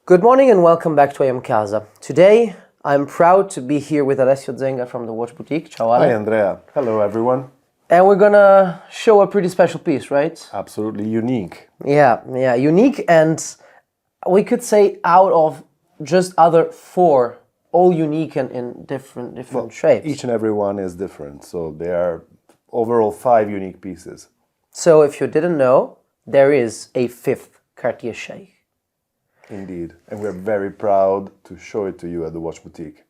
Good morning and welcome back to IamCasa. Today, I'm proud to be here with Alessio Zenga from the Watch Boutique. Ciao Ale. Hi Andrea. Hello everyone. And we're gonna show a pretty special piece, right? Absolutely unique. Yeah, unique, and we could say out of just other four, all unique and in different shapes. Each and every one is different, so there are overall 5 unique pieces. So if you didn't know, there is a fifth Cartier Cheich. Indeed, and we're very proud to show it to you at the Watch Boutique.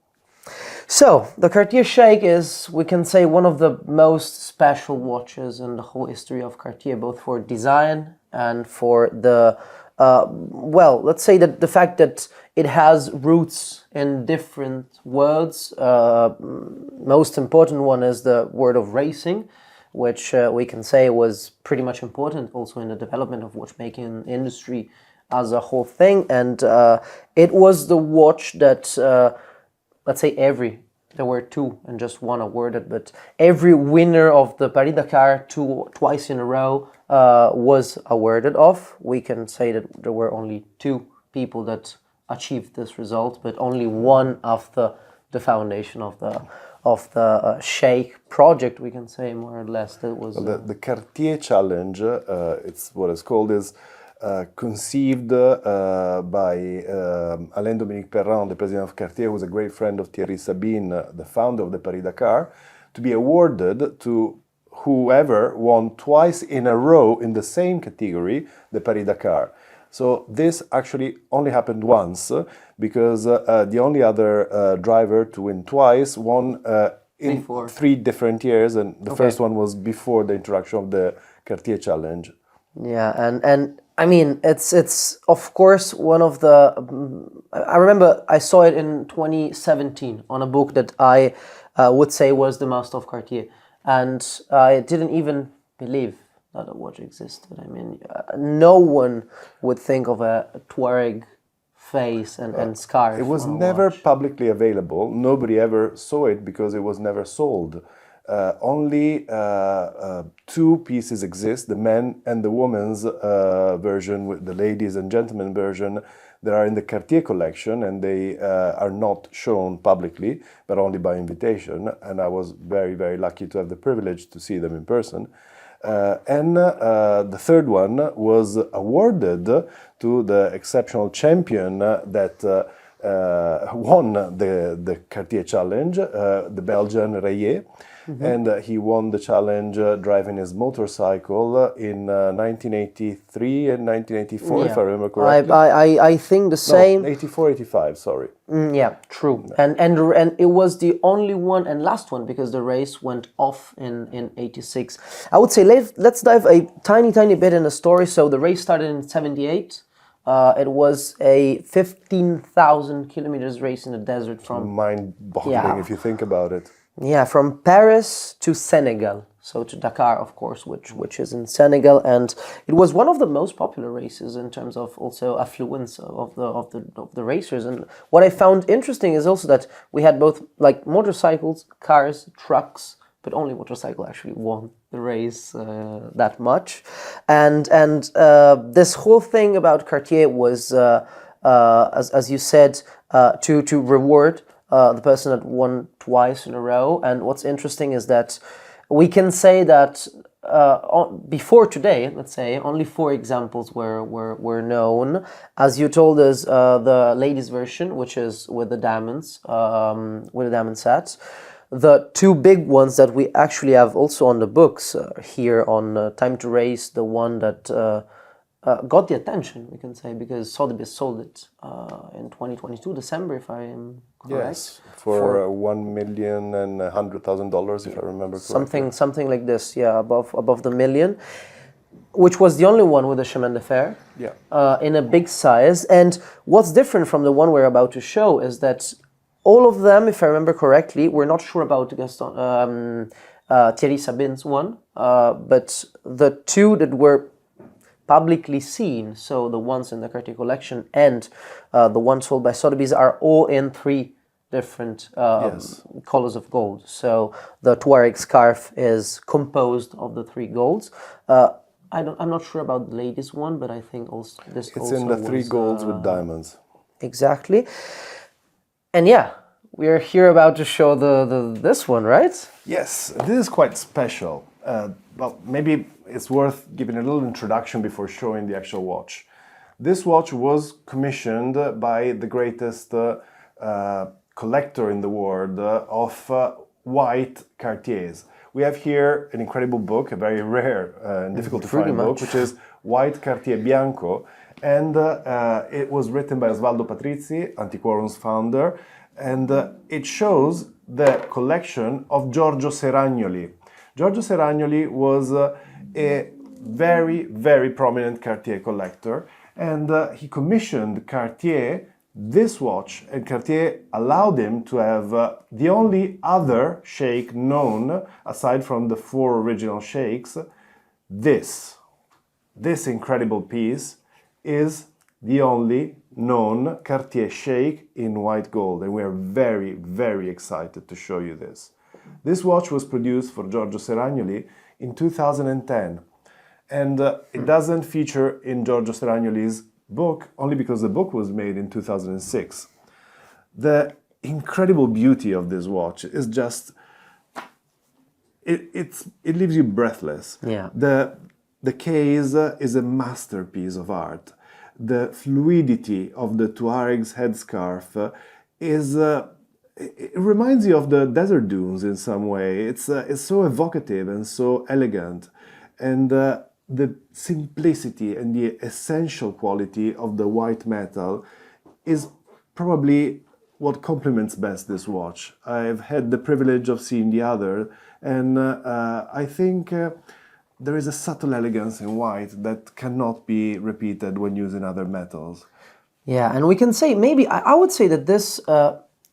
So, the Cartier Cheich is, we can say, one of the most special watches in the whole history of Cartier, both for design and for the, let's say that the fact that it has roots in different worlds. Most important one is the word of racing, which we can say was pretty much important also in the development of watchmaking industry as a whole thing. And it was the watch that let's say there were two and just one awarded, but every winner of the Paris-Dakar twice in a row was awarded of. We can say that there were only 2 people that achieved this result, but only one after the foundation of the Cheich project, we can say, more or less. That was the Cartier Challenge, it's what it's called, is conceived by Alain Dominique Perrin, the president of Cartier, who was a great friend of Thierry Sabine, the founder of the Paris-Dakar, to be awarded to whoever won twice in a row in the same category, the Paris-Dakar. So this actually only happened once, because the only other driver to win twice won in 3 different years, and the first one was before the introduction of the Cartier Challenge. Yeah, and I mean, it's of course one of the. I remember I saw it in 2017 on a book that I would say was the Master of Cartier, and I didn't even believe that a watch existed. I mean, no one would think of a Tuareg face and scarf. It was never publicly available. Nobody ever saw it because it was never sold. Only 2 pieces exist, the men and the women's version, with the ladies and gentlemen version, that are in the Cartier collection, and they are not shown publicly, but only by invitation. And I was very, very lucky to have the privilege to see them in person. And the third one was awarded to the exceptional champion that won the Cartier Challenge, the Belgian Rayet. And he won the challenge driving his motorcycle in 1983 and 1984, if I remember correctly. I think the same. No, 84, 85, sorry. Yeah, true. And it was the only one and last one, because the race went off in 86. I would say let's dive a tiny bit in the story. So the race started in 78. It was a 15,000 kilometers race in the desert from... Mind-boggling if you think about it. Yeah, from Paris to Senegal, so to Dakar, of course, which is in Senegal, and it was one of the most popular races in terms of also affluence of the racers. And what I found interesting is also that we had both like motorcycles, cars, trucks, but only motorcycle actually won the race that much. And this whole thing about Cartier was, as you said, to reward the person that won twice in a row. And what's interesting is that we can say that before today, let's say, only 4 examples were known. As you told us, the ladies' version, which is with the diamonds, with the diamond sets. The 2 big ones that we actually have also on the books here on Time to Race, the one that got the attention, we can say, because Sotheby's sold it in 2022, December, if I am correct. Yes, for $1,100,000, if I remember correctly. Something like this, yeah, above the million, which was the only one with a chemin de fer, in a big size. And what's different from the one we're about to show is that all of them, if I remember correctly, we're not sure about Thierry Sabine's one, but the 2 that were publicly seen, so the ones in the Cartier collection and the ones sold by Sotheby's, are all in 3 different colors of gold. So the Tuareg scarf is composed of the 3 golds. I'm not sure about the latest one, but I think also this it's in the 3 golds with diamonds. exactly. And yeah, we're here about to show this one, right? Yes, this is quite special. Well, maybe it's worth giving a little introduction before showing the actual watch. This watch was commissioned by the greatest collector in the world of white Cartiers. We have here an incredible book, a very rare and difficult to find book, which is White Cartier Bianco. And it was written by Osvaldo Patrizi, Antiquorum's founder, and it shows the collection of Giorgio Seragnoli. Giorgio Seragnoli was a very, very prominent Cartier collector, and he commissioned Cartier this watch, and Cartier allowed him to have the only other sheikh known, aside from the 4 original sheikhs. This incredible piece is the only known Cartier sheikh in white gold, and we are very, very excited to show you this. This watch was produced for Giorgio Seragnoli in 2010, and it doesn't feature in Giorgio Seragnoli's book only because the book was made in 2006. The incredible beauty of this watch is just it leaves you breathless. Yeah. The case is a masterpiece of art. The fluidity of the Tuareg's headscarf is it reminds you of the desert dunes in some way. It's so evocative and so elegant, and the simplicity and the essential quality of the white metal is probably what complements best this watch. I've had the privilege of seeing the other, and I think there is a subtle elegance in white that cannot be repeated when using other metals. Yeah, and we can say, maybe, I would say that this,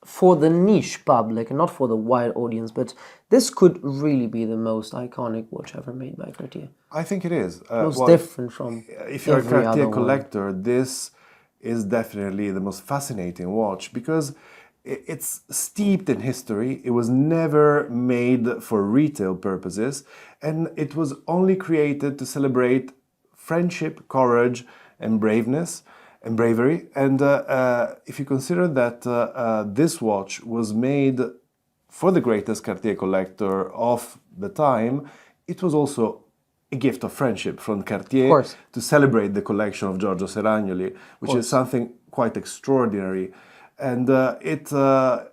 for the niche public, and not for the wide audience, but this could really be the most iconic watch ever made by Cartier. I think it is. Most different from if you're a every Cartier other collector, one. this is definitely the most fascinating watch because it's steeped in history. It was never made for retail purposes, and it was only created to celebrate friendship, courage, and braveness and bravery. And if you consider that this watch was made for the greatest Cartier collector of the time, it was also a gift of friendship from Cartier to celebrate the collection of Giorgio Seragnoli, which is something quite extraordinary. And it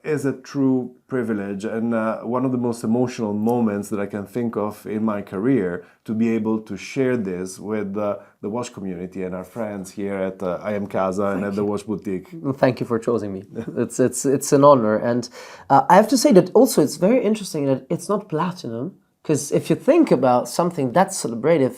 is a true privilege and one of the most emotional moments that I can think of in my career to be able to share this with the watch community and our friends here at IamCasa and at the Watch Boutique. Well, thank you for choosing me. It's an honor. And I have to say that also it's very interesting that it's not platinum, because if you think about something that's celebrative,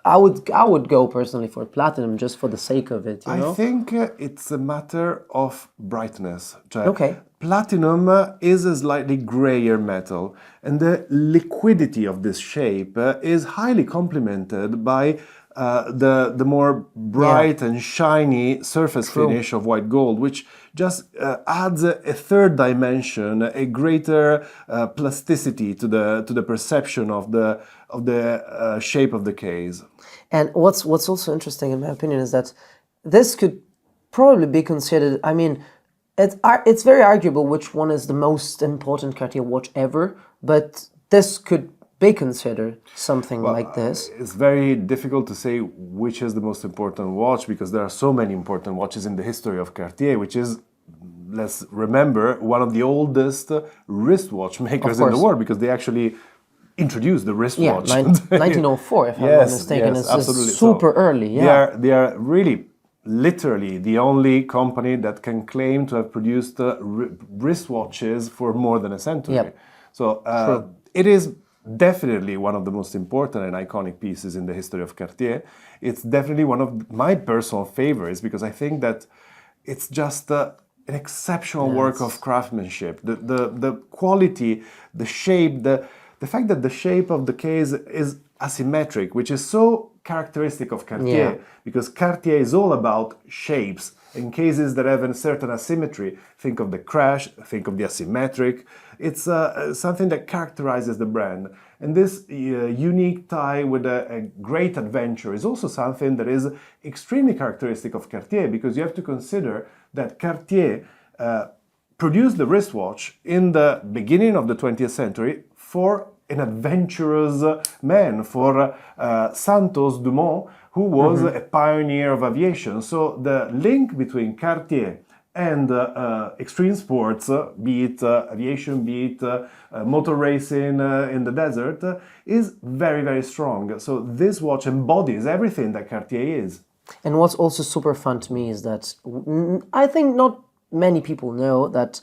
I would go personally for platinum just for the sake of it, you know? I think it's a matter of brightness. Okay. Platinum is a slightly grayer metal, and the liquidity of this shape is highly complemented by the more bright and shiny surface finish of white gold, which just adds a third dimension, a greater plasticity to the perception of the shape of the case. And what's also interesting, in my opinion, is that this could probably be considered, I mean, it's very arguable which one is the most important Cartier watch ever, but this could be considered something like this. It's very difficult to say which is the most important watch because there are so many important watches in the history of Cartier, which is, let's remember, one of the oldest wristwatch makers in the world because they actually introduced the wristwatch. Yeah, 1904, if I'm not mistaken. Yes, it's absolutely. super early, yeah. They are really, literally, the only company that can claim to have produced wristwatches for more than a century. Yep. So it is definitely one of the most important and iconic pieces in the history of Cartier. It's definitely one of my personal favorites because I think that it's just an exceptional work of craftsmanship. The quality, the shape, the fact that the shape of the case is asymmetric, which is so characteristic of Cartier, because Cartier is all about shapes and cases that have a certain asymmetry. Think of the crash, think of the asymmetric. It's something that characterizes the brand. And this unique tie with a great adventure is also something that is extremely characteristic of Cartier, because you have to consider that Cartier produced the wristwatch in the beginning of the 20th century for an adventurous man, for Santos Dumont, who was a pioneer of aviation. So the link between Cartier and extreme sports, be it aviation, be it motor racing in the desert, is very, very strong. So this watch embodies everything that Cartier is. And what's also super fun to me is that I think not many people know that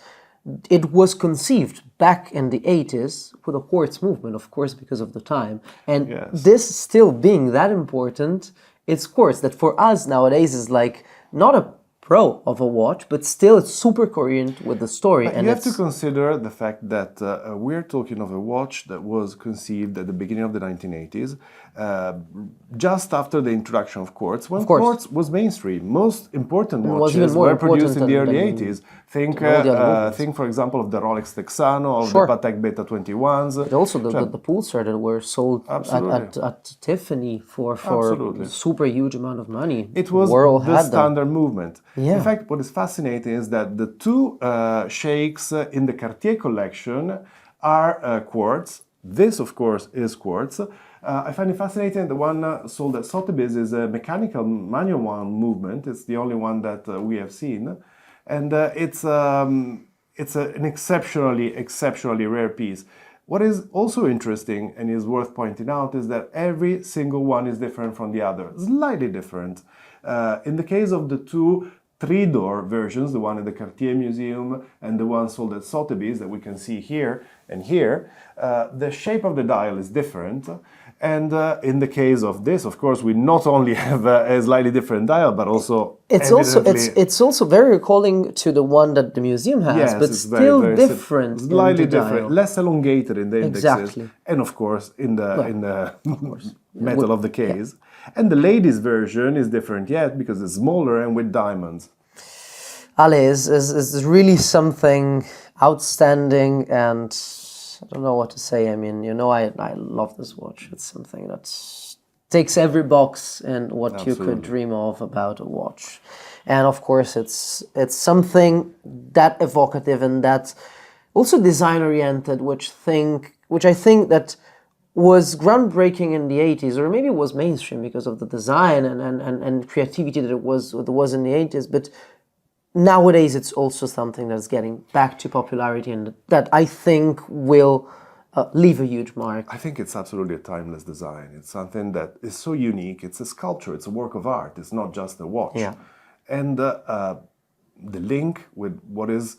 it was conceived back in the 80s with a quartz movement, of course, because of the time. And this still being that important, it's quartz that for us nowadays is like not a pro of a watch, but still it's super coherent with the story. And you have to consider the fact that we're talking of a watch that was conceived at the beginning of the 1980s, just after the introduction of quartz, when quartz was mainstream. Most important watches were produced in the early 80s. Think, for example, of the Rolex Texano, of the Patek Beta 21s. But also the pulsar that were sold at Tiffany for a super huge amount of money. It was the standard movement. Yeah. In fact, what is fascinating is that the two sheikhs in the Cartier collection are quartz. This, of course, is quartz. I find it fascinating. The one sold at Sotheby's is a mechanical manual one movement. It's the only one that we have seen. And it's an exceptionally rare piece. What is also interesting and is worth pointing out is that every single one is different from the other, slightly different. In the case of the two three-door versions, the one in the Cartier Museum and the one sold at Sotheby's that we can see here and here, the shape of the dial is different. And in the case of this, of course, we not only have a slightly different dial, but also it's also very recalling to the one that the museum has, but still very different, slightly different, less elongated in the indexes, and of course in the metal of the case. Yeah. And the ladies' version is different yet because it's smaller and with diamonds. Ale is really something outstanding, and I don't know what to say. I mean, you know, I love this watch. It's something that takes every box and what you could dream of about a watch. And of course, it's something that evocative and that also design-oriented, which I think that was groundbreaking in the 80s, or maybe it was mainstream because of the design and creativity that it was in the 80s. But nowadays, it's also something that's getting back to popularity and that I think will leave a huge mark. I think it's absolutely a timeless design. It's something that is so unique. It's a sculpture. It's a work of art. It's not just a watch. Yeah. And the link with what is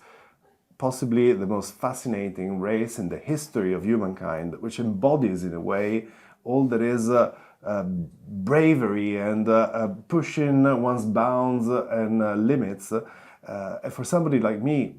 possibly the most fascinating race in the history of humankind, which embodies in a way all that is bravery and pushing one's bounds and limits. For somebody like me,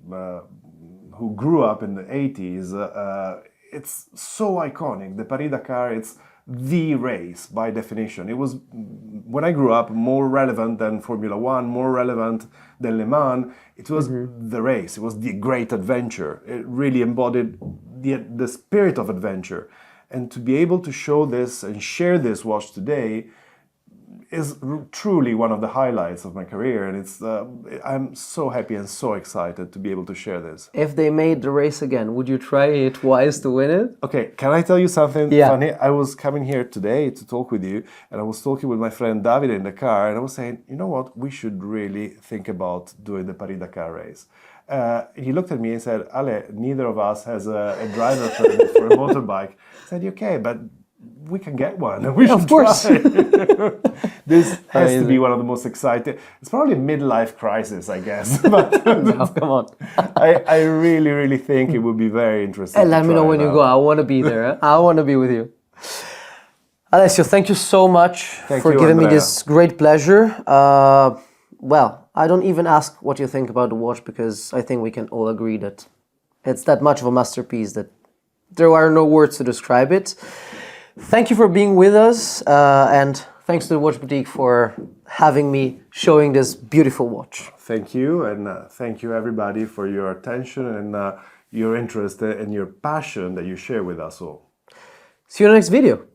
who grew up in the 80s, it's so iconic. The Paris-Dakar, it's the race by definition. It was, when I grew up, more relevant than Formula One, more relevant than Le Mans. It was the race. It was the great adventure. It really embodied the spirit of adventure. And to be able to show this and share this watch today is truly one of the highlights of my career, and it's I'm so happy and so excited to be able to share this. If they made the race again, would you try it twice to win it? Okay, can I tell you something funny? I was coming here today to talk with you, and I was talking with my friend Davide in the car, and I was saying, you know what, we should really think about doing the Paris-Dakar race. He looked at me and said, Ale, neither of us has a driver permit for a motorbike. I said, okay, but we can get one. We should try. This has to be one of the most exciting. It's probably a midlife crisis, I guess. But no, come on. I really, really think it would be very interesting. And let me know when you go. I want to be there. I want to be with you. Alessio, thank you so much for giving me this great pleasure. Well, I don't even ask what you think about the watch because I think we can all agree that it's that much of a masterpiece that there are no words to describe it. Thank you for being with us, and thanks to the Watch Boutique for having me showing this beautiful watch. Thank you, and thank you everybody for your attention and your interest and your passion that you share with us all. See you in the next video.